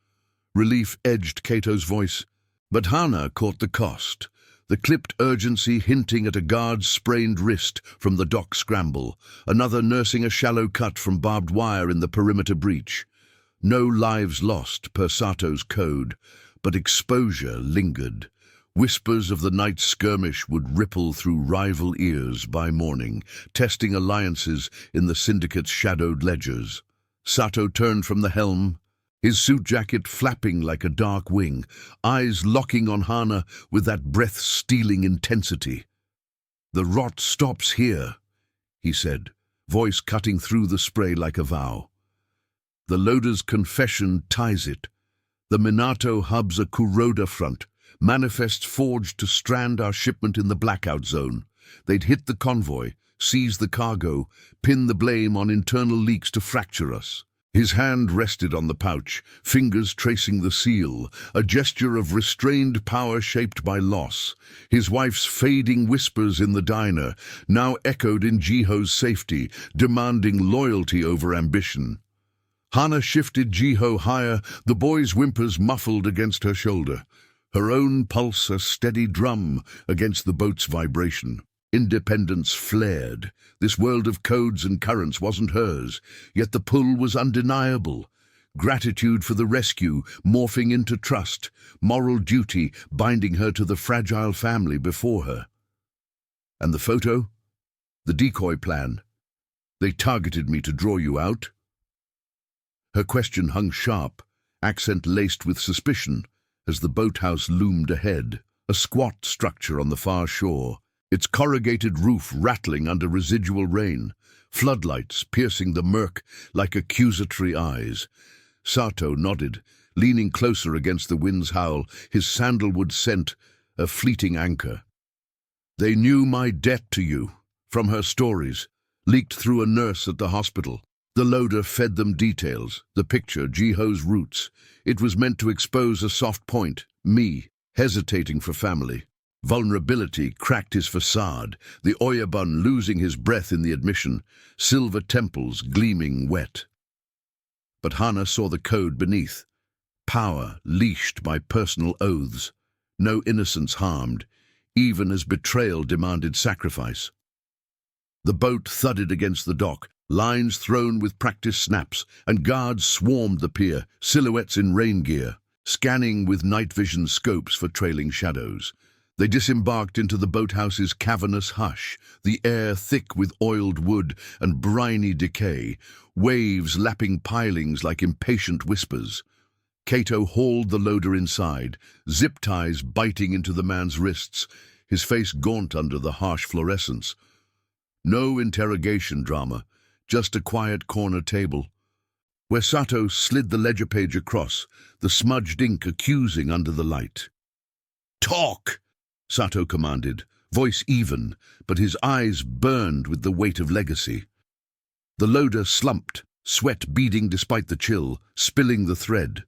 Relief edged Kato's voice, but Hana caught the cost. The clipped urgency hinting at a guard's sprained wrist from the dock scramble, another nursing a shallow cut from barbed wire in the perimeter breach. No lives lost per Sato's code, but exposure lingered. Whispers of the night's skirmish would ripple through rival ears by morning, testing alliances in the syndicate's shadowed ledgers. Sato turned from the helm, his suit jacket flapping like a dark wing, eyes locking on Hana with that breath-stealing intensity. "The rot stops here," he said, voice cutting through the spray like a vow. "The loader's confession ties it. The Minato hub's a Kuroda front, manifests forged to strand our shipment in the blackout zone. They'd hit the convoy, seize the cargo, pin the blame on internal leaks to fracture us." His hand rested on the pouch, fingers tracing the seal, a gesture of restrained power shaped by loss. His wife's fading whispers in the diner now echoed in Jiho's safety, demanding loyalty over ambition. Hana shifted Jiho higher, the boy's whimpers muffled against her shoulder, her own pulse a steady drum against the boat's vibration. Independence flared. This world of codes and currents wasn't hers, yet the pull was undeniable. Gratitude for the rescue morphing into trust, moral duty binding her to the fragile family before her. And the photo? The decoy plan. They targeted me to draw you out? Her question hung sharp, accent laced with suspicion, as the boathouse loomed ahead, a squat structure on the far shore, its corrugated roof rattling under residual rain, floodlights piercing the murk like accusatory eyes. Sato nodded, leaning closer against the wind's howl, his sandalwood scent a fleeting anchor. "They knew my debt to you, from her stories, leaked through a nurse at the hospital. The loader fed them details, the picture, Jiho's roots. It was meant to expose a soft point, me, hesitating for family. Vulnerability cracked his facade, the Oyabun losing his breath in the admission, silver temples gleaming wet. But Hana saw the code beneath. Power leashed by personal oaths. No innocence harmed, even as betrayal demanded sacrifice. The boat thudded against the dock, lines thrown with practice snaps, and guards swarmed the pier, silhouettes in rain gear, scanning with night vision scopes for trailing shadows. They disembarked into the boathouse's cavernous hush, the air thick with oiled wood and briny decay, waves lapping pilings like impatient whispers. Kato hauled the loader inside, zip ties biting into the man's wrists, his face gaunt under the harsh fluorescence. No interrogation drama, just a quiet corner table, where Sato slid the ledger page across, the smudged ink accusing under the light. "Talk!" Sato commanded, voice even, but his eyes burned with the weight of legacy. The loader slumped, sweat beading despite the chill, spilling the thread.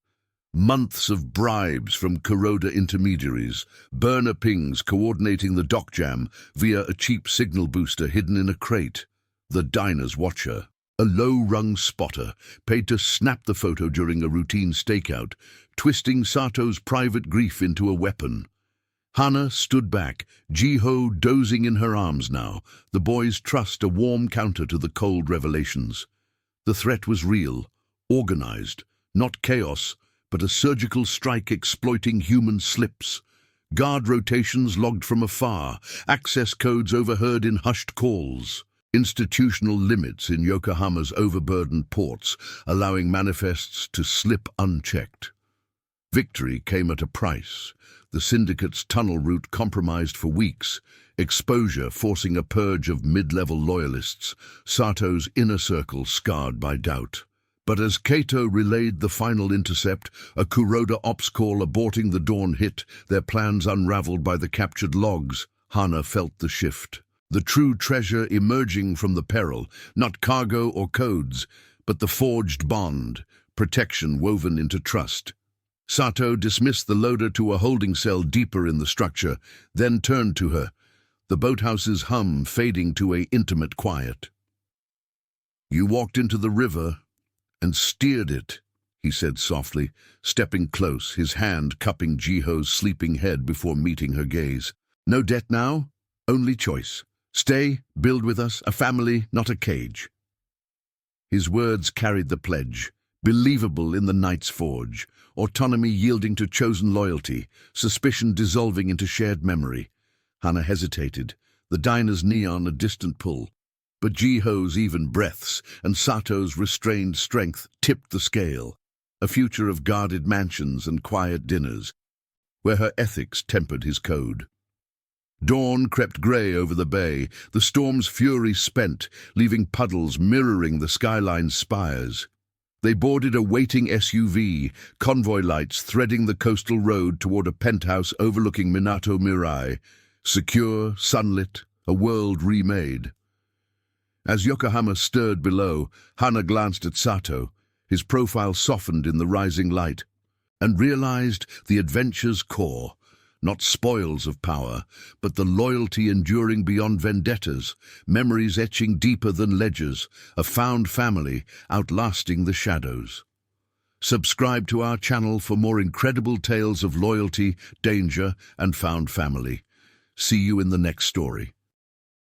Months of bribes from Kuroda intermediaries, burner pings coordinating the dock jam via a cheap signal booster hidden in a crate. The diner's watcher, a low-rung spotter, paid to snap the photo during a routine stakeout, twisting Sato's private grief into a weapon. Hana stood back, Jiho dozing in her arms now, the boy's trust a warm counter to the cold revelations. The threat was real, organized, not chaos, but a surgical strike exploiting human slips. Guard rotations logged from afar, access codes overheard in hushed calls. Institutional limits in Yokohama's overburdened ports, allowing manifests to slip unchecked. Victory came at a price. The syndicate's tunnel route compromised for weeks, exposure forcing a purge of mid-level loyalists, Sato's inner circle scarred by doubt. But as Kato relayed the final intercept, a Kuroda ops call aborting the dawn hit, their plans unraveled by the captured logs, Hana felt the shift. The true treasure emerging from the peril, not cargo or codes, but the forged bond, protection woven into trust. Sato dismissed the loader to a holding cell deeper in the structure, then turned to her, the boathouse's hum fading to an intimate quiet. "You walked into the river and steered it," he said softly, stepping close, his hand cupping Jiho's sleeping head before meeting her gaze. "No debt now, only choice. Stay, build with us, a family, not a cage." His words carried the pledge, believable in the night's forge, autonomy yielding to chosen loyalty, suspicion dissolving into shared memory. Hana hesitated, the diner's neon a distant pull. But Jiho's even breaths and Sato's restrained strength tipped the scale, a future of guarded mansions and quiet dinners, where her ethics tempered his code. Dawn crept grey over the bay, the storm's fury spent, leaving puddles mirroring the skyline's spires. They boarded a waiting SUV, convoy lights threading the coastal road toward a penthouse overlooking Minato Mirai, secure, sunlit, a world remade. As Yokohama stirred below, Hana glanced at Sato, his profile softened in the rising light, and realized the adventure's core. Not spoils of power, but the loyalty enduring beyond vendettas, memories etching deeper than ledgers, a found family outlasting the shadows. Subscribe to our channel for more incredible tales of loyalty, danger, and found family. See you in the next story.